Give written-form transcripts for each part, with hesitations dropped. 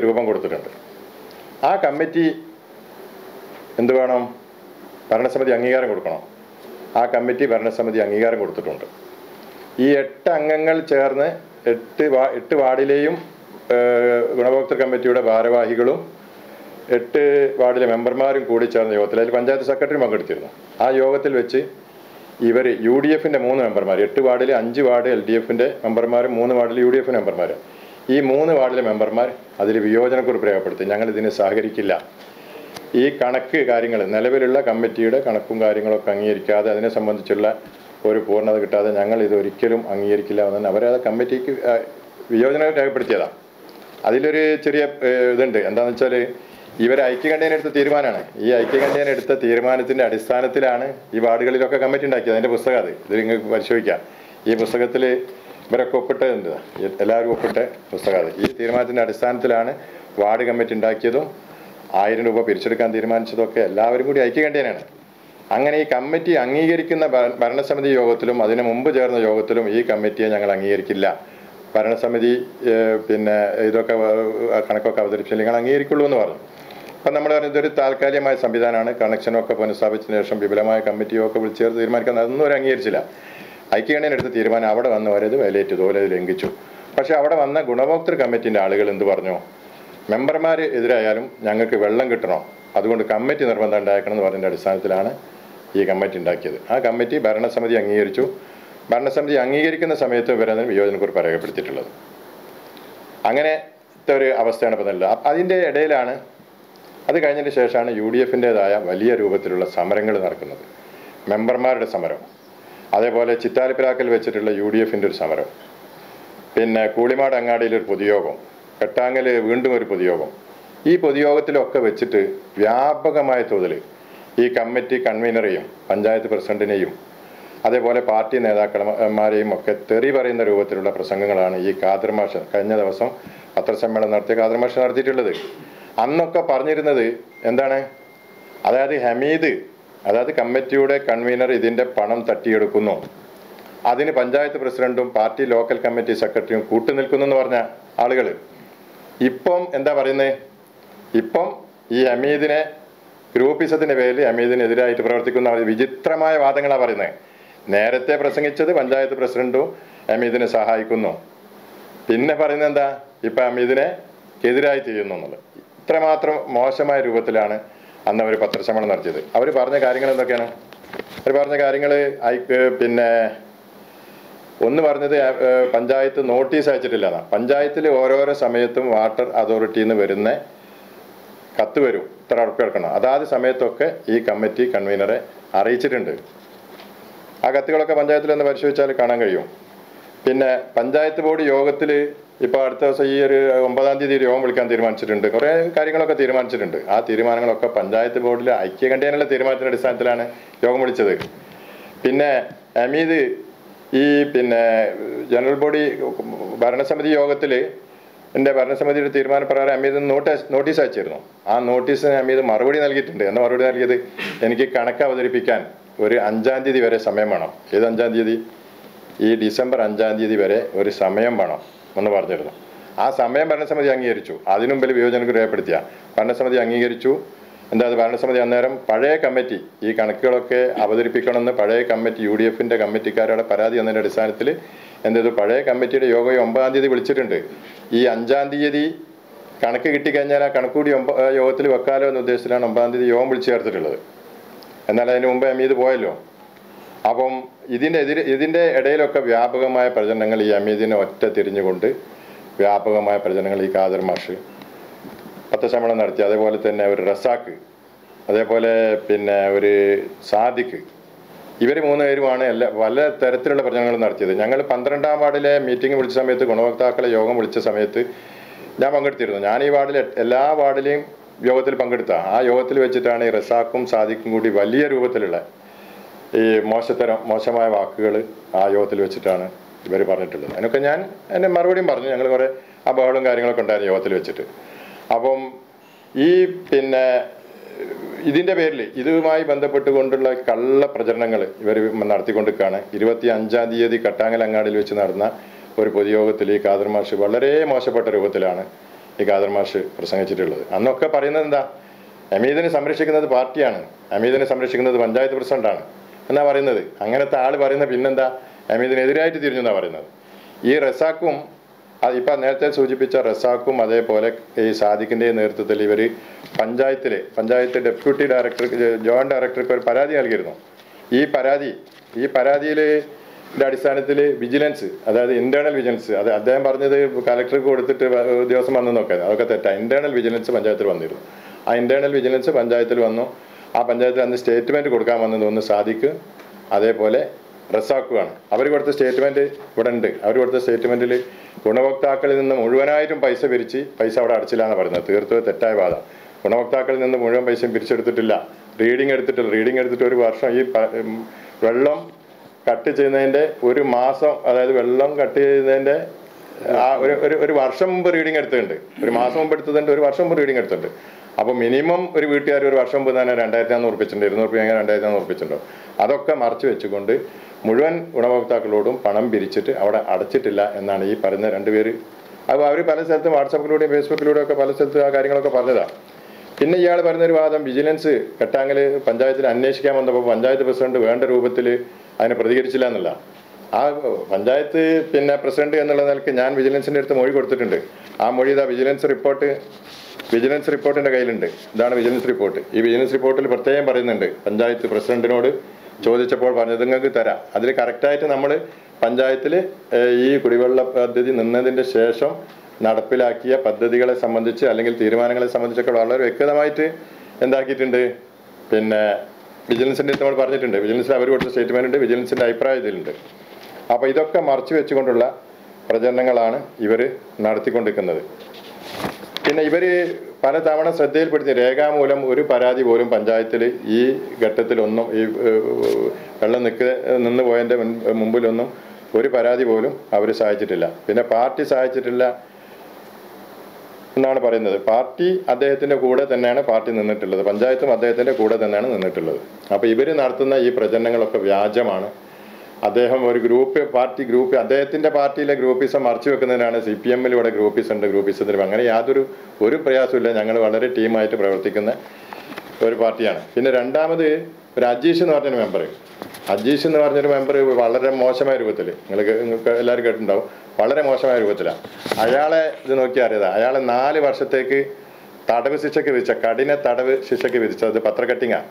രൂപം കൊടുത്തിട്ടുണ്ട്. ആ കമ്മിറ്റി എന്ത് വേണം? ഭരണസമിതി അംഗീകാരം കൊടുക്കണം. ആ കമ്മിറ്റി ഭരണസമിതി അംഗീകാരം കൊടുത്തിട്ടുണ്ട്. ഈ 8 അംഗങ്ങൾ ചേർന്ന് 8 വാർഡിലെയും ഗുണഭോക്തൃ കമ്മിറ്റിയുടെ ഭാരവാഹികളും 8 വാർഡിലെ മെമ്പർമാരും കൂടി ചേർന്ന യോഗത്തിൽ, അതിൽ പഞ്ചായത്ത് സെക്രട്ടറി പങ്കെടുത്തിരുന്നു. ആ യോഗത്തിൽ വെച്ച് ഇവർ UDFൻ്റെ 3 മെമ്പർമാർ, 8 വാർഡിലെ 5 വാർഡ് LDFൻ്റെ മെമ്പർമാരും 3 വാർഡിലെ UDF മെമ്പർമാർ, ഈ 3 വാർഡിലെ മെമ്പർമാർ അതിൽ വിയോജനക്കുറിപ്പ് രേഖപ്പെടുത്തി. ഞങ്ങൾ ഇതിന് സഹകരിക്കില്ല. ഈ കണക്ക് കാര്യങ്ങൾ, നിലവിലുള്ള കമ്മിറ്റിയുടെ കണക്കും കാര്യങ്ങളൊക്കെ അംഗീകരിക്കാതെ, അതിനെ സംബന്ധിച്ചുള്ള ഒരു പൂർണ്ണത കിട്ടാതെ ഞങ്ങൾ ഇതൊരിക്കലും അംഗീകരിക്കില്ല എന്ന് അവരത് കമ്മിറ്റിക്ക് വിയോജനം രേഖപ്പെടുത്തിയതാണ്. അതിലൊരു ചെറിയ ഇതുണ്ട്. എന്താണെന്ന് വെച്ചാൽ ഇവർ ഐക്യകണ്ഠേന എടുത്ത തീരുമാനമാണ്. ഈ ഐക്യകണ്ഠേന എടുത്ത തീരുമാനത്തിൻ്റെ അടിസ്ഥാനത്തിലാണ് ഈ വാർഡുകളിലൊക്കെ കമ്മിറ്റി ഉണ്ടാക്കിയത്. അതിൻ്റെ പുസ്തകം അത് ഇത് നിങ്ങൾക്ക് പരിശോധിക്കാം. ഈ പുസ്തകത്തിൽ ഇവരൊക്കെ ഒപ്പിട്ടുണ്ട്, എല്ലാവരും ഒപ്പിട്ട പുസ്തകം അത്. ഈ തീരുമാനത്തിൻ്റെ അടിസ്ഥാനത്തിലാണ് വാർഡ് കമ്മിറ്റി ഉണ്ടാക്കിയതും 1000 രൂപ പിരിച്ചെടുക്കാൻ തീരുമാനിച്ചതൊക്കെ എല്ലാവരും കൂടി ഐക്യകണ്ഠേനയാണ്. അങ്ങനെ ഈ കമ്മിറ്റി അംഗീകരിക്കുന്ന ഭരണസമിതി യോഗത്തിലും അതിന് മുമ്പ് ചേർന്ന യോഗത്തിലും ഈ കമ്മിറ്റിയെ ഞങ്ങൾ അംഗീകരിക്കില്ല, ഭരണസമിതി ഇതൊക്കെ കണക്കൊക്കെ അവതരിപ്പിച്ചാൽ നിങ്ങൾ അംഗീകരിക്കുള്ളൂ എന്ന് പറഞ്ഞു. അപ്പം നമ്മൾ പറഞ്ഞത് ഇതൊരു താൽക്കാലികമായ സംവിധാനമാണ്. കണക്ഷനൊക്കെ പുനഃസ്ഥാപിച്ചതിന് ശേഷം വിപുലമായ കമ്മിറ്റിയൊക്കെ വിളിച്ച് ചേർത്ത് തീരുമാനിക്കാൻ അതൊന്നും അവർ അംഗീകരിച്ചില്ല. ഐക്യകണ്ഠേന എടുത്ത തീരുമാനം അവിടെ വന്നവരത് വിലയേറ്റു, തോലെ ലംഘിച്ചു. പക്ഷേ അവിടെ വന്ന ഗുണഭോക്തൃ കമ്മിറ്റിൻ്റെ ആളുകൾ എന്ത് പറഞ്ഞു? മെമ്പർമാർ എതിരായാലും ഞങ്ങൾക്ക് വെള്ളം കിട്ടണം, അതുകൊണ്ട് കമ്മിറ്റി നിർബന്ധം ഉണ്ടാക്കണം എന്ന് പറഞ്ഞതിൻ്റെ അടിസ്ഥാനത്തിലാണ് ഈ കമ്മിറ്റി ഉണ്ടാക്കിയത്. ആ കമ്മിറ്റി ഭരണസമിതി അംഗീകരിച്ചു. ഭരണസമിതി അംഗീകരിക്കുന്ന സമയത്ത് ഇവരതിന് വിയോജനക്കുറിപ്പ് രേഖപ്പെടുത്തിയിട്ടുള്ളത്. അങ്ങനത്തെ ഒരു അവസ്ഥയാണ് ഇപ്പോൾ നല്ലത്. അതിൻ്റെ ഇടയിലാണ്, അത് കഴിഞ്ഞതിന് ശേഷമാണ് UDFൻ്റേതായ വലിയ രൂപത്തിലുള്ള സമരങ്ങൾ നടക്കുന്നത്. മെമ്പർമാരുടെ സമരം, അതേപോലെ ചിറ്റാലിപ്പിലാക്കൽ വെച്ചിട്ടുള്ള UDFൻ്റെ ഒരു സമരം, പിന്നെ കൂളിമാട് അങ്ങാടിയിലൊരു പൊതുയോഗം, കെട്ടാങ്ങൽ വീണ്ടും ഒരു പൊതുയോഗം. ഈ പൊതുയോഗത്തിലൊക്കെ വെച്ചിട്ട് വ്യാപകമായ തോതിൽ ഈ കമ്മിറ്റി കൺവീനറെയും പഞ്ചായത്ത് പ്രസിഡന്റിനെയും അതേപോലെ പാർട്ടി നേതാക്കന്മാരെയും ഒക്കെ തെറി പറയുന്ന രൂപത്തിലുള്ള പ്രസംഗങ്ങളാണ് ഈ ഖാദർ മാഷ് കഴിഞ്ഞ ദിവസം പത്രസമ്മേളനം നടത്തിയ ഖാദർ മാഷ് നടത്തിയിട്ടുള്ളത്. അന്നൊക്കെ പറഞ്ഞിരുന്നത് എന്താണ്? അതായത് ഹമീദ്, അതായത് കമ്മിറ്റിയുടെ കൺവീനർ ഇതിൻ്റെ പണം തട്ടിയെടുക്കുന്നു, അതിന് പഞ്ചായത്ത് പ്രസിഡന്റും പാർട്ടി ലോക്കൽ കമ്മിറ്റി സെക്രട്ടറിയും കൂട്ടുനിൽക്കുന്നു എന്ന് പറഞ്ഞ ആളുകൾ ഇപ്പം എന്താ പറയുന്നത്? ഇപ്പം ഈ ഹമീദിനെ ഗ്രൂപ്പിസത്തിൻ്റെ പേരിൽ ഹമീദിനെതിരായിട്ട് പ്രവർത്തിക്കുന്ന വിചിത്രമായ വാദങ്ങളാണ് പറയുന്നത്. നേരത്തെ പ്രസംഗിച്ചത് പഞ്ചായത്ത് പ്രസിഡന്റും ഹമീദിനെ സഹായിക്കുന്നു, പിന്നെ പറയുന്നത് എന്താ? ഇപ്പം ഹമീദിനെ എതിരായി ചെയ്യുന്നു എന്നുള്ളത്. ഇത്രമാത്രം മോശമായ രൂപത്തിലാണ് അന്ന് അവർ പത്രസമ്മേളനം നടത്തിയത്. അവർ പറഞ്ഞ കാര്യങ്ങൾ എന്തൊക്കെയാണ്? അവർ പറഞ്ഞ കാര്യങ്ങൾ ഒന്ന് പറഞ്ഞത് പഞ്ചായത്ത് നോട്ടീസ് അയച്ചിട്ടില്ല എന്നാണ്. പഞ്ചായത്തിൽ ഓരോരോ സമയത്തും വാട്ടർ അതോറിറ്റിയിൽ നിന്ന് വരുന്ന കത്ത് വരും, ഇത്ര ഉറപ്പ് എടുക്കണം. അതാത് സമയത്തൊക്കെ ഈ കമ്മിറ്റി കൺവീനറെ അറിയിച്ചിട്ടുണ്ട്. ആ കത്തുകളൊക്കെ പഞ്ചായത്തിൽ ഒന്ന് പരിശോധിച്ചാൽ കാണാൻ കഴിയും. പിന്നെ പഞ്ചായത്ത് ബോർഡ് യോഗത്തിൽ ഇപ്പോൾ അടുത്ത ദിവസം ഈ ഒരു 9-ാം തീയതി യോഗം വിളിക്കാൻ തീരുമാനിച്ചിട്ടുണ്ട്. കുറേ കാര്യങ്ങളൊക്കെ തീരുമാനിച്ചിട്ടുണ്ട്. ആ തീരുമാനങ്ങളൊക്കെ പഞ്ചായത്ത് ബോർഡിലെ ഐക്യകണ്ഠേനുള്ള തീരുമാനത്തിൻ്റെ അടിസ്ഥാനത്തിലാണ് യോഗം വിളിച്ചത്. പിന്നെ ഹമീദ് ഈ ജനറൽ ബോഡി ഭരണസമിതി യോഗത്തിൽ ഭരണസമിതിയുടെ തീരുമാനപ്രകാരം ഹമീദ് നോട്ടീസ് അയച്ചിരുന്നു. ആ നോട്ടീസിന് ഹമീദ് മറുപടി നൽകിയിട്ടുണ്ട്. എന്താ മറുപടി നൽകിയത്? എനിക്ക് കണക്ക് അവതരിപ്പിക്കാൻ ഒരു 5-ാം തീയതി വരെ സമയം വേണം. ഏത് 5-ാം തീയതി? ഈ ഡിസംബർ 5-ാം തീയതി വരെ ഒരു സമയം വേണം എന്ന് പറഞ്ഞിരുന്നു. ആ സമയം ഭരണസമിതി അംഗീകരിച്ചു. അതിനു മുമ്പിൽ വിയോജനക്ക് രേഖപ്പെടുത്തിയ ഭരണസമിതി അംഗീകരിച്ചു. എന്താ ഭരണസമിതി അന്നേരം പഴയ കമ്മിറ്റി ഈ കണക്കുകളൊക്കെ അവതരിപ്പിക്കണമെന്ന് പഴയ കമ്മിറ്റി UDFൻ്റെ കമ്മിറ്റിക്കാരുടെ പരാതി എന്നതിൻ്റെ അടിസ്ഥാനത്തിൽ എന്തേത് പഴയ കമ്മിറ്റിയുടെ യോഗം 9-ാം തീയതി വിളിച്ചിട്ടുണ്ട്. ഈ 5-ാം തീയതി കണക്ക് കിട്ടിക്കഴിഞ്ഞാൽ ആ കണക്കുകൂടി യോഗത്തിൽ വെക്കാലോ എന്ന ഉദ്ദേശത്തിലാണ് 9-ാം തീയതി യോഗം വിളിച്ചു ചേർത്തിട്ടുള്ളത്. എന്നാൽ അതിന് മുമ്പ് ഹമീദ് പോയല്ലോ. അപ്പം ഇതിൻ്റെ ഇടയിലൊക്കെ വ്യാപകമായ പ്രചരണങ്ങൾ, ഈ ഹമീദിനെ ഒറ്റ തിരിഞ്ഞുകൊണ്ട് വ്യാപകമായ പ്രചരണങ്ങൾ ഈ ഖാദർ മാഷ് പത്രസമ്മേളനം നടത്തി. അതേപോലെ തന്നെ ഒരു റസാക്ക്, അതേപോലെ ഒരു സാദിഖ്, ഇവർ 3 പേരുമാണ് പല തരത്തിലുള്ള പ്രചരണങ്ങൾ നടത്തിയത്. ഞങ്ങൾ 12-ാം വാർഡിലെ മീറ്റിംഗ് വിളിച്ച സമയത്ത്, ഗുണഭോക്താക്കളെ യോഗം വിളിച്ച സമയത്ത് ഞാൻ പങ്കെടുത്തിരുന്നു. ഞാൻ ഈ വാർഡിലെ എല്ലാ വാർഡിലെയും യോഗത്തിൽ പങ്കെടുത്ത. ആ യോഗത്തിൽ വെച്ചിട്ടാണ് ഈ റസാഖും സാദിഖും കൂടി വലിയ രൂപത്തിലുള്ള ഈ മോശമായ വാക്കുകൾ ആ യോഗത്തിൽ വെച്ചിട്ടാണ് ഇവർ പറഞ്ഞിട്ടുള്ളത്. അതിനൊക്കെ ഞാൻ എൻ്റെ മറുപടിയും പറഞ്ഞു. ഞങ്ങൾ കുറേ ബഹളവും കാര്യങ്ങളൊക്കെ ഉണ്ടായിരുന്നു യോഗത്തിൽ വെച്ചിട്ട്. അപ്പം ഈ ഇതിൻ്റെ പേരിൽ ഇതുമായി ബന്ധപ്പെട്ടുകൊണ്ടുള്ള കള്ള പ്രചരണങ്ങൾ ഇവർ നടത്തിക്കൊണ്ടിരിക്കുകയാണ്. 25-ാം തീയതി കട്ടാങ്ങൽ അങ്ങാടിയിൽ വെച്ച് നടന്ന ഒരു പൊതുയോഗത്തിൽ ഈ ഖാദർ മാഷ് വളരെ മോശപ്പെട്ട രൂപത്തിലാണ് ഈ ഖാദർ മാഷ് പ്രസംഗിച്ചിട്ടുള്ളത്. അന്നൊക്കെ പറയുന്നത് എന്താ, ഹമീദിനെ സംരക്ഷിക്കുന്നത് പാർട്ടിയാണ്, ഹമീദിനെ സംരക്ഷിക്കുന്നത് പഞ്ചായത്ത് പ്രസിഡന്റാണ് എന്നാ പറയുന്നത്. അങ്ങനത്തെ ആൾ പറയുന്നത് പിന്നെന്താ ഹമീദിനെതിരായിട്ട് തിരിഞ്ഞു എന്നാ പറയുന്നത്. ഈ റസാഖും ഇപ്പം നേരത്തെ സൂചിപ്പിച്ച റസാഖും അതേപോലെ ഈ സാദിഖിൻ്റെ നേതൃത്വത്തിൽ ഇവർ പഞ്ചായത്ത് ഡെപ്യൂട്ടി ഡയറക്ടർ ജോയിന്റ് ഡയറക്ടർക്ക് ഒരു പരാതി നൽകിയിരുന്നു. ഈ പരാതിയിൽ അടിസ്ഥാനത്തിൽ വിജിലൻസ്, അതായത് ഇന്റേണൽ വിജിലൻസ്, അത് അദ്ദേഹം പറഞ്ഞത് കലക്ടർക്ക് കൊടുത്തിട്ട് ദിവസം വന്നു നോക്കാൻ, അതൊക്കെ തെറ്റാണ്. ഇന്റേണൽ വിജിലൻസ് പഞ്ചായത്തിൽ വന്നിരുന്നു. ആ ഇന്റേണൽ വിജിലൻസ് പഞ്ചായത്തിൽ വന്നു. ആ പഞ്ചായത്തിൽ അന്ന് സ്റ്റേറ്റ്മെന്റ് കൊടുക്കാൻ വന്നത് ഒന്ന് സാദിഖ് അതേപോലെ റസാഖുമാണ്. അവർ കൊടുത്ത സ്റ്റേറ്റ്മെന്റ് ഇവിടെ ഉണ്ട്. അവർ കൊടുത്ത സ്റ്റേറ്റ്മെന്റിൽ ഗുണഭോക്താക്കളിൽ നിന്ന് മുഴുവനായിട്ടും പൈസ പൈസ അവിടെ അടച്ചില്ല എന്ന് പറയുന്നത് തീർത്തും തെറ്റായ വാദം. ഗുണഭോക്താക്കളിൽ നിന്ന് മുഴുവൻ പൈസയും പിരിച്ചെടുത്തിട്ടില്ല. റീഡിങ് എടുത്തിട്ട് ഒരു വർഷം ഈ വെള്ളം കട്ട് ചെയ്യുന്നതിൻ്റെ ഒരു മാസം, അതായത് വെള്ളം കട്ട് ചെയ്യുന്നതിൻ്റെ ആ ഒരു വർഷം മുമ്പ് റീഡിങ് എടുത്തിട്ടുണ്ട്. ഒരു മാസം മുമ്പ് എടുത്തതിൻ്റെ ഒരു വർഷം മുമ്പ് റീഡിങ് എടുത്തിട്ടുണ്ട്. അപ്പോൾ മിനിമം ഒരു വീട്ടുകാർ ഒരു വർഷം മുമ്പ് തന്നെ 2,400 ഉറപ്പിച്ചിട്ടുണ്ട്, 200 രൂപ 2,400 ഉറപ്പിച്ചിട്ടുണ്ടോ. അതൊക്കെ മറച്ചു വെച്ചുകൊണ്ട് മുഴുവൻ ഗുണഭോക്താക്കളോടും പണം പിരിച്ചിട്ട് അവിടെ അടച്ചിട്ടില്ല എന്നാണ് ഈ പറയുന്ന രണ്ടുപേര്. അപ്പോൾ അവർ പല സ്ഥലത്തും വാട്സാപ്പിലൂടെയും ഫേസ്ബുക്കിലൂടെയും ഒക്കെ പല സ്ഥലത്തും ആ കാര്യങ്ങളൊക്കെ പറഞ്ഞതാണ്. പിന്നെ ഇയാൾ പറയുന്നൊരു വാദം, വിജിലൻസ് കെട്ടാങ്ങൽ പഞ്ചായത്തിൽ അന്വേഷിക്കാൻ വന്നപ്പോൾ പഞ്ചായത്ത് പ്രസിഡന്റ് വേണ്ട രൂപത്തിൽ അതിനെ പ്രതികരിച്ചില്ല എന്നുള്ള. ആ പഞ്ചായത്ത് പ്രസിഡന്റ് എന്നുള്ള നിലയ്ക്ക് ഞാൻ വിജിലൻസിൻ്റെ അടുത്ത് മൊഴി കൊടുത്തിട്ടുണ്ട്. ആ മൊഴി ഇതാ വിജിലൻസ് റിപ്പോർട്ടിൻ്റെ കയ്യിലുണ്ട്. ഇതാണ് വിജിലൻസ് റിപ്പോർട്ട്. ഈ വിജിലൻസ് റിപ്പോർട്ടിൽ പ്രത്യേകം പറയുന്നുണ്ട്, പഞ്ചായത്ത് പ്രസിഡന്റിനോട് ചോദിച്ചപ്പോൾ പറഞ്ഞത് നിങ്ങൾക്ക് തരാം. അതിൽ കറക്റ്റായിട്ട് നമ്മൾ പഞ്ചായത്തിൽ ഈ കുടിവെള്ള പദ്ധതി നിന്നതിൻ്റെ ശേഷം നടപ്പിലാക്കിയ പദ്ധതികളെ സംബന്ധിച്ച് അല്ലെങ്കിൽ തീരുമാനങ്ങളെ സംബന്ധിച്ചൊക്കെ വളരെ വ്യക്തമായിട്ട് എന്താക്കിയിട്ടുണ്ട്. വിജിലൻസിൻ്റെ നമ്മൾ പറഞ്ഞിട്ടുണ്ട്. വിജിലൻസിൽ അവർ കൊടുത്ത സ്റ്റേറ്റ്മെൻ്റ് ഉണ്ട്, വിജിലൻസിൻ്റെ അഭിപ്രായം ഇതിലുണ്ട്. അപ്പോൾ ഇതൊക്കെ മറച്ചു വെച്ചുകൊണ്ടുള്ള പ്രചരണങ്ങളാണ് ഇവർ നടത്തിക്കൊണ്ടിരിക്കുന്നത്. പിന്നെ ഇവർ പല തവണ ശ്രദ്ധയിൽപ്പെടുത്തി രേഖാമൂലം ഒരു പരാതി പോലും പഞ്ചായത്തിൽ ഈ ഘട്ടത്തിലൊന്നും ഈ വെള്ളം നിന്ന് പോയതിൻ്റെ മുമ്പിലൊന്നും ഒരു പരാതി പോലും അവർ സഹായിച്ചിട്ടില്ല. പിന്നെ പാർട്ടി സഹായിച്ചിട്ടില്ല എന്നാണ് പറയുന്നത്. പാർട്ടി അദ്ദേഹത്തിൻ്റെ കൂടെ തന്നെയാണ് പാർട്ടി നിന്നിട്ടുള്ളത്, പഞ്ചായത്തും അദ്ദേഹത്തിൻ്റെ കൂടെ തന്നെയാണ് നിന്നിട്ടുള്ളത്. അപ്പോൾ ഇവർ നടത്തുന്ന ഈ പ്രചരണങ്ങളൊക്കെ വ്യാജമാണ്. അദ്ദേഹം ഒരു പാർട്ടി ഗ്രൂപ്പ് അദ്ദേഹത്തിൻ്റെ പാർട്ടിയിലെ ഗ്രൂപ്പിസം മറച്ചു വെക്കുന്നതിനാണ്. CPM ഇവിടെ ഗ്രൂപ്പിസം ഉണ്ട്, ഗ്രൂപ്പിസത്തിന് അങ്ങനെ ഒരു പ്രയാസമില്ല. ഞങ്ങൾ വളരെ ടീമായിട്ട് പ്രവർത്തിക്കുന്ന ഒരു പാർട്ടിയാണ്. പിന്നെ രണ്ടാമത് ഒരു അജീഷ് എന്ന് പറഞ്ഞൊരു മെമ്പർ വളരെ മോശമായ രൂപത്തിൽ, നിങ്ങൾക്ക് എല്ലാവരും കേട്ടിട്ടുണ്ടാവും, വളരെ മോശമായ രൂപത്തിലാണ്. അയാളെ ഇത് നോക്കിയാൽ അറിയാം. അയാളെ 4 വർഷത്തേക്ക് തടവ് ശിക്ഷയ്ക്ക് വിധിച്ച, കഠിന തടവ് ശിക്ഷയ്ക്ക് വിധിച്ചത് പത്രക്കട്ടിങ്ങാണ്.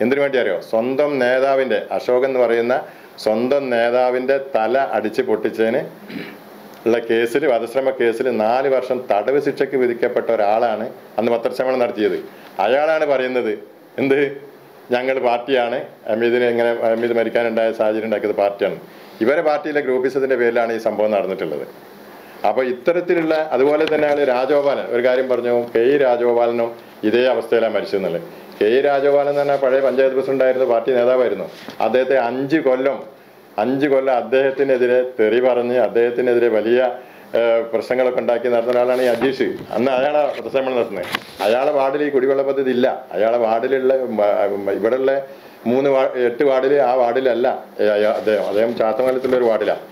എന്തിനു വേണ്ടി അറിയോ? സ്വന്തം നേതാവിൻ്റെ, അശോക് എന്ന് പറയുന്ന സ്വന്തം നേതാവിൻ്റെ തല അടിച്ച് പൊട്ടിച്ചതിന് ഉള്ള കേസിൽ, വധശ്രമ കേസിൽ 4 വർഷം തടവ് ശിക്ഷയ്ക്ക് വിധിക്കപ്പെട്ട ഒരാളാണ് അന്ന് പത്രസമ്മേളനം നടത്തിയത്. അയാളാണ് പറയുന്നത് എന്ത്, ഞങ്ങൾ പാർട്ടിയാണ്, ഹമീദ് മരിക്കാനുണ്ടായ സാഹചര്യം ഉണ്ടാക്കിയത് പാർട്ടിയാണ്. ഇവരെ പാർട്ടിയിലെ ഗ്രൂപ്പിസത്തിൻ്റെ പേരിലാണ് ഈ സംഭവം നടന്നിട്ടുള്ളത്. അപ്പോൾ ഇത്തരത്തിലുള്ള, അതുപോലെ തന്നെയാണ് രാജഗോപാലൻ ഒരു കാര്യം പറഞ്ഞു, KE രാജഗോപാലനും ഇതേ അവസ്ഥയിലാണ് മരിച്ചതെന്നുള്ളത്. KE രാജഗോപാലൻ എന്ന് പറഞ്ഞാൽ പഴയ പഞ്ചായത്ത് പ്രസിഡന്റായിരുന്നു, പാർട്ടി നേതാവായിരുന്നു. അദ്ദേഹത്തെ 5 കൊല്ലം അദ്ദേഹത്തിനെതിരെ തെറി പറഞ്ഞ് അദ്ദേഹത്തിനെതിരെ വലിയ പ്രശ്നങ്ങളൊക്കെ ഉണ്ടാക്കി നടത്തുന്ന ഒരാളാണ് ഈ അജീഷ്. അന്ന് അയാളെ പ്രസംഗം നടത്തുന്നത്. അയാളെ വാർഡിൽ ഈ കുടിവെള്ള പദ്ധതി ഇല്ല. അയാളെ വാർഡിലുള്ള ഇവിടെയുള്ള 8 വാർഡിൽ ആ വാർഡിലല്ല അദ്ദേഹം ചാത്തമംഗലത്തുള്ള ഒരു വാർഡിലാണ്.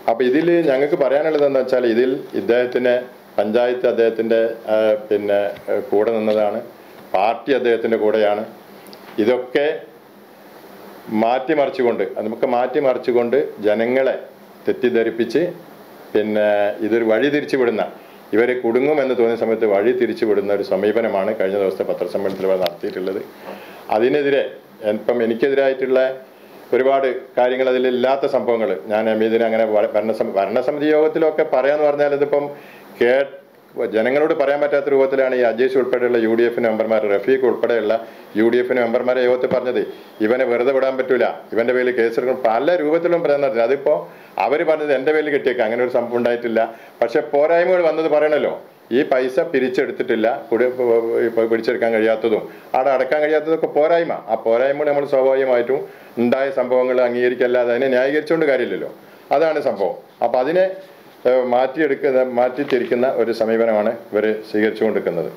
അപ്പോൾ ഇതിൽ ഞങ്ങൾക്ക് പറയാനുള്ളത് എന്താ വെച്ചാൽ, ഇതിൽ പഞ്ചായത്ത് അദ്ദേഹത്തിൻ്റെ കൂടെ നിന്നതാണ്, പാർട്ടി അദ്ദേഹത്തിൻ്റെ കൂടെയാണ്. ഇതൊക്കെ മാറ്റിമറിച്ചുകൊണ്ട് ജനങ്ങളെ തെറ്റിദ്ധരിപ്പിച്ച് ഇതൊരു വഴി തിരിച്ചുവിടുന്ന, ഇവർ കുടുങ്ങുമെന്ന് തോന്നിയ സമയത്ത് വഴി തിരിച്ചുവിടുന്ന ഒരു സമീപനമാണ് കഴിഞ്ഞ ദിവസത്തെ പത്രസമ്മേളനത്തിൽ നടത്തിയിട്ടുള്ളത്. അതിനെതിരെ എനിക്കെതിരായിട്ടുള്ള ഒരുപാട് കാര്യങ്ങൾ, അതിലില്ലാത്ത സംഭവങ്ങൾ ഞാൻ ഹമീദിനെ അങ്ങനെ ഭരണസമിതി യോഗത്തിലൊക്കെ പറയാമെന്ന് പറഞ്ഞാൽ ഇതിപ്പം ജനങ്ങളോട് പറയാൻ പറ്റാത്ത രൂപത്തിലാണ് ഈ അജീഷ് ഉൾപ്പെടെയുള്ള UDF മെമ്പർമാർ, റഫീഖ് ഉൾപ്പെടെയുള്ള UDF മെമ്പർമാരെ യോഗത്തിൽ പറഞ്ഞത്. ഇവനെ വെറുതെ വിടാൻ പറ്റൂല, ഇവൻ്റെ പേരിൽ കേസെടുക്കണം, പല രൂപത്തിലും പറയാൻ നടത്തില്ല. അതിപ്പോൾ അവർ പറഞ്ഞത് എൻ്റെ പേരിൽ കിട്ടിയേക്കാം, അങ്ങനെ ഒരു സംഭവം ഉണ്ടായിട്ടില്ല. പക്ഷെ പോരായ്മകൾ വന്നത് പറയണല്ലോ. ഈ പൈസ പിരിച്ചെടുത്തിട്ടില്ല, പിടിച്ചെടുക്കാൻ കഴിയാത്തതും അവിടെ അടക്കാൻ കഴിയാത്തതൊക്കെ പോരായ്മ. ആ പോരായ്മകൾ നമ്മൾ സ്വാഭാവികമായിട്ടും ഉണ്ടായ സംഭവങ്ങൾ അംഗീകരിക്കല്ലാതെ അതിനെ ന്യായീകരിച്ചുകൊണ്ട് കാര്യമില്ലല്ലോ. അതാണ് സംഭവ. അപ്പം അതിനെ മാറ്റിത്തിരിക്കുന്ന ഒരു സമീപനമാണ് ഇവർ സ്വീകരിച്ചുകൊണ്ടിരിക്കുന്നത്.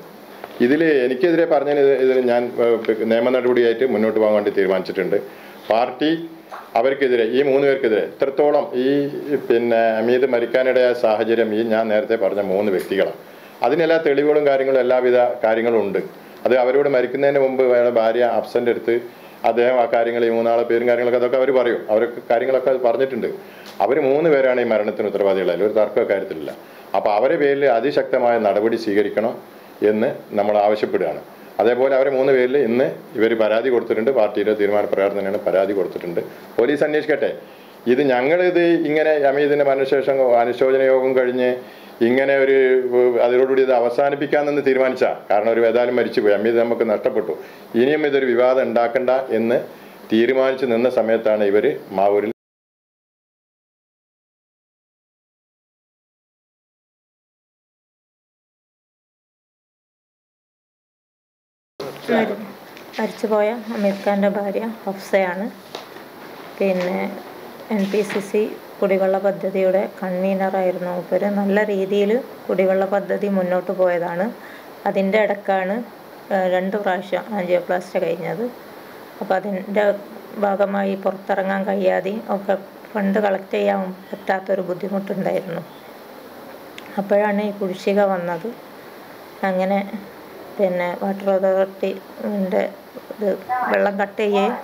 എനിക്കെതിരെ ഇതിൽ ഞാൻ നിയമ നടപടിയായിട്ട് മുന്നോട്ട് പോകാൻ വേണ്ടി തീരുമാനിച്ചിട്ടുണ്ട്. പാർട്ടി അവർക്കെതിരെ, ഈ 3 പേർക്കെതിരെ എത്രത്തോളം ഈ ഹമീദ് മരിക്കാനിടയായ സാഹചര്യം, ഈ ഞാൻ നേരത്തെ പറഞ്ഞ 3 വ്യക്തികളാണ്. അതിനെല്ലാ തെളിവുകളും കാര്യങ്ങളും എല്ലാവിധ കാര്യങ്ങളും ഉണ്ട്. അത് അവരോട് മരിക്കുന്നതിന് മുമ്പ് അയാളുടെ ഭാര്യ അബ്സെൻ്റ് എടുത്ത് അദ്ദേഹം ആ കാര്യങ്ങൾ ഈ 3 ആളെ പേരും കാര്യങ്ങളൊക്കെ അതൊക്കെ അവർ പറയും. അവർക്ക് കാര്യങ്ങളൊക്കെ പറഞ്ഞിട്ടുണ്ട്. അവർ 3 പേരാണ് ഈ മരണത്തിന് ഉത്തരവാദികളായാലും ഒരു തർക്ക കാര്യത്തിലില്ല. അപ്പോൾ അവരെ പേരിൽ അതിശക്തമായ നടപടി സ്വീകരിക്കണം എന്ന് നമ്മൾ ആവശ്യപ്പെടുകയാണ്. അതേപോലെ അവർ 3 പേരിൽ ഇന്ന് ഇവർ പരാതി കൊടുത്തിട്ടുണ്ട്. പാർട്ടിയുടെ തീരുമാനപ്രകാരം തന്നെയാണ് പരാതി കൊടുത്തിട്ടുണ്ട്. പോലീസ് അന്വേഷിക്കട്ടെ. ഇത് ഞങ്ങളിത് ഇങ്ങനെ ഹമീദിൻ്റെ മരണശേഷം അനുശോചന യോഗം കഴിഞ്ഞ് ഇങ്ങനെ ഒരു അതിനോടുകൂടി ഇത് അവസാനിപ്പിക്കാമെന്ന് തീരുമാനിച്ചാൽ, കാരണം ഒരു ഏതായാലും മരിച്ചുപോയി, ഹമീദ് നമുക്ക് നഷ്ടപ്പെട്ടു, ഇനിയും ഇതൊരു വിവാദം ഉണ്ടാക്കണ്ട എന്ന് തീരുമാനിച്ച് നിന്ന സമയത്താണ് ഇവർ മാവൂരിൽ മരിച്ചുപോയ ഹമീദ് ഖാൻ്റെ ഭാര്യ ഹഫ്സയാണ്. പിന്നെ NPCC കുടിവെള്ള പദ്ധതിയുടെ കൺവീനറായിരുന്നു മൂപ്പര്. നല്ല രീതിയിൽ കുടിവെള്ള പദ്ധതി മുന്നോട്ട് പോയതാണ്. അതിൻ്റെ ഇടക്കാണ് 2 പ്രാവശ്യം ആൻജിയോപ്ലാസ്റ്റി കഴിഞ്ഞത്. അപ്പോൾ അതിൻ്റെ ഭാഗമായി പുറത്തിറങ്ങാൻ കഴിയാതെയും ഒക്കെ ഫണ്ട് കളക്ട് ചെയ്യാൻ പറ്റാത്തൊരു ബുദ്ധിമുട്ടുണ്ടായിരുന്നു. അപ്പോഴാണ് ഈ കുടിശ്ശിക വന്നത്. അങ്ങനെ പിന്നെ വാട്ടർ അതോറിറ്റിൻ്റെ ഇത് വെള്ളം കട്ട് ചെയ്യുകയും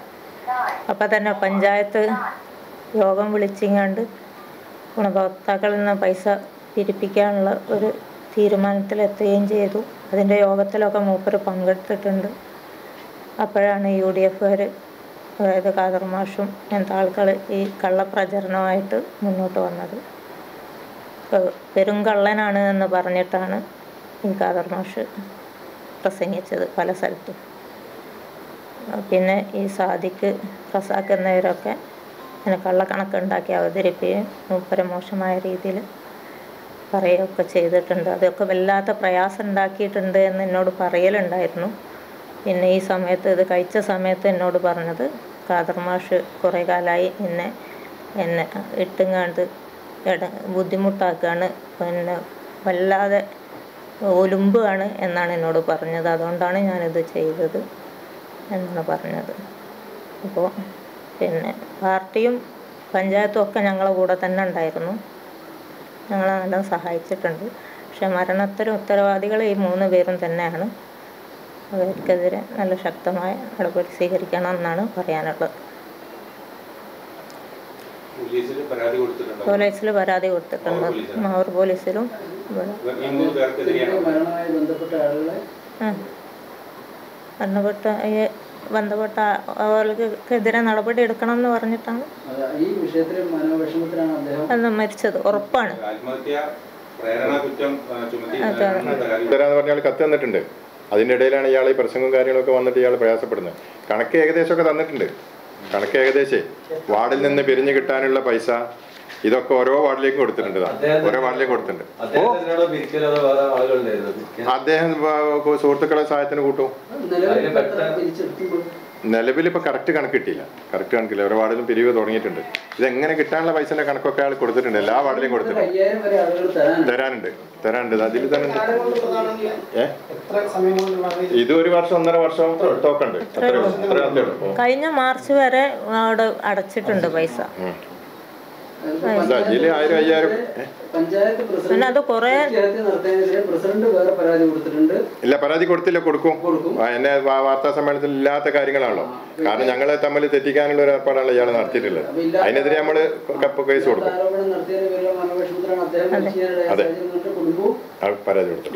അപ്പം തന്നെ പഞ്ചായത്ത് യോഗം വിളിച്ചിങ്ങാണ്ട് ഗുണഭോക്താക്കളിൽ നിന്ന് പൈസ പിരിപ്പിക്കാനുള്ള ഒരു തീരുമാനത്തിലെത്തുകയും ചെയ്തു. അതിൻ്റെ യോഗത്തിലൊക്കെ മൂപ്പര് പങ്കെടുത്തിട്ടുണ്ട്. അപ്പോഴാണ് UDF-കാർ, അതായത് ഖാദർ മാഷും അങ്ങനത്തെ ആൾക്കാർ ഈ കള്ളപ്രചരണമായിട്ട് മുന്നോട്ട് വന്നത്. പെരുങ്കള്ളനാണ് എന്ന് പറഞ്ഞിട്ടാണ് ഈ ഖാദർ മാഷ് പ്രസംഗിച്ചത് പല സ്ഥലത്തും. പിന്നെ ഈ സാദിഖ്, റസാഖ് എന്നിവരൊക്കെ അങ്ങനെ കള്ളക്കണക്കുണ്ടാക്കി അവതരിപ്പിക്കുകയും മൂപ്പരെ മോശമായ രീതിയിൽ പറയുകയൊക്കെ ചെയ്തിട്ടുണ്ട്. അതൊക്കെ വല്ലാത്ത പ്രയാസം ഉണ്ടാക്കിയിട്ടുണ്ട് എന്ന് എന്നോട് പറയലുണ്ടായിരുന്നു. പിന്നെ ഈ സമയത്ത് ഇത് കഴിച്ച സമയത്ത് എന്നോട് പറഞ്ഞത്, ഖാദർ മാഷ് കുറേ കാലമായി എന്നെ ഇട്ടുങ്ങാണ്ട് ബുദ്ധിമുട്ടാക്കുകയാണ്, പിന്നെ വല്ലാതെ ഒലുമ്പാണ് എന്നാണ് എന്നോട് പറഞ്ഞത്. അതുകൊണ്ടാണ് ഞാനിത് ചെയ്തത് എന്നാണ് പറഞ്ഞത്. അപ്പോൾ പിന്നെ പാർട്ടിയും പഞ്ചായത്തും ഒക്കെ ഞങ്ങളെ കൂടെ തന്നെ ഉണ്ടായിരുന്നു. ഞങ്ങളെ നല്ല സഹായിച്ചിട്ടുണ്ട്. പക്ഷെ മരണത്തിന് ഉത്തരവാദികൾ ഈ 3 പേരും തന്നെയാണ്. അവർക്കെതിരെ നല്ല ശക്തമായ നടപടി സ്വീകരിക്കണം എന്നാണ് പറയാനുള്ളത്. പോലീസിൽ പരാതി കൊടുത്തിട്ടുണ്ട്. മാവൂർ പോലീസിലും ബന്ധപ്പെട്ട അവർക്കെതിരെ നടപടി എടുക്കണം എന്ന് പറഞ്ഞിട്ടാണ് അന്ന് മരിച്ചത്. ഉറപ്പാണ്. കത്ത് തന്നിട്ടുണ്ട്. അതിൻ്റെ ഇടയിലാണ് ഇയാൾ ഈ പ്രസംഗവും കാര്യങ്ങളൊക്കെ വന്നിട്ട് ഇയാൾ പ്രയാസപ്പെടുന്നത്. കണക്ക് ഏകദേശമൊക്കെ തന്നിട്ടുണ്ട്. കണക്ക് ഏകദേശം വാർഡിൽ നിന്ന് പിരിഞ്ഞു കിട്ടാനുള്ള പൈസ ഇതൊക്കെ ഓരോ വാർഡിലേക്കും കൊടുത്തിട്ടുണ്ട്. ഓരോ വാർഡിലേക്കും കൊടുത്തിട്ടുണ്ട്. അദ്ദേഹം സുഹൃത്തുക്കളെ സഹായത്തിന് കൂട്ടും. നിലവിൽ ഇപ്പൊ കറക്റ്റ് കണക്ക് കിട്ടിയില്ല. കറക്റ്റ് കണക്കില്ല. ഓരോ വാർഡിലും പിരിവ് തുടങ്ങിയിട്ടുണ്ട്. ഇതെങ്ങനെ കിട്ടാനുള്ള പൈസന്റെ കണക്കൊക്കെ അയാൾ കൊടുത്തിട്ടുണ്ട്. എല്ലാ വാർഡിലേയും കൊടുത്തിട്ടുണ്ട്. തരാനുണ്ട്. അതിൽ തന്നെ ഇത് 1 വർഷം 1.5 വർഷം തോക്കുണ്ട്. കഴിഞ്ഞ മാർച്ച് വരെ അവിടെ അടച്ചിട്ടുണ്ട് പൈസ. അത് കൊറേ ഇല്ല, പരാതി കൊടുത്തില്ല. കൊടുക്കും. എന്നെ വാർത്താ സമ്മേളനത്തിൽ ഇല്ലാത്ത കാര്യങ്ങളാണല്ലോ. കാരണം ഞങ്ങളെ തമ്മിൽ തെറ്റിക്കാനുള്ള ഒരു ഏർപ്പാടാണല്ലോ ഇയാൾ നടത്തിയിട്ടുള്ളത്. അതിനെതിരെ നമ്മള് കേസ് കൊടുക്കും. അതെ, പരാതി കൊടുത്തു.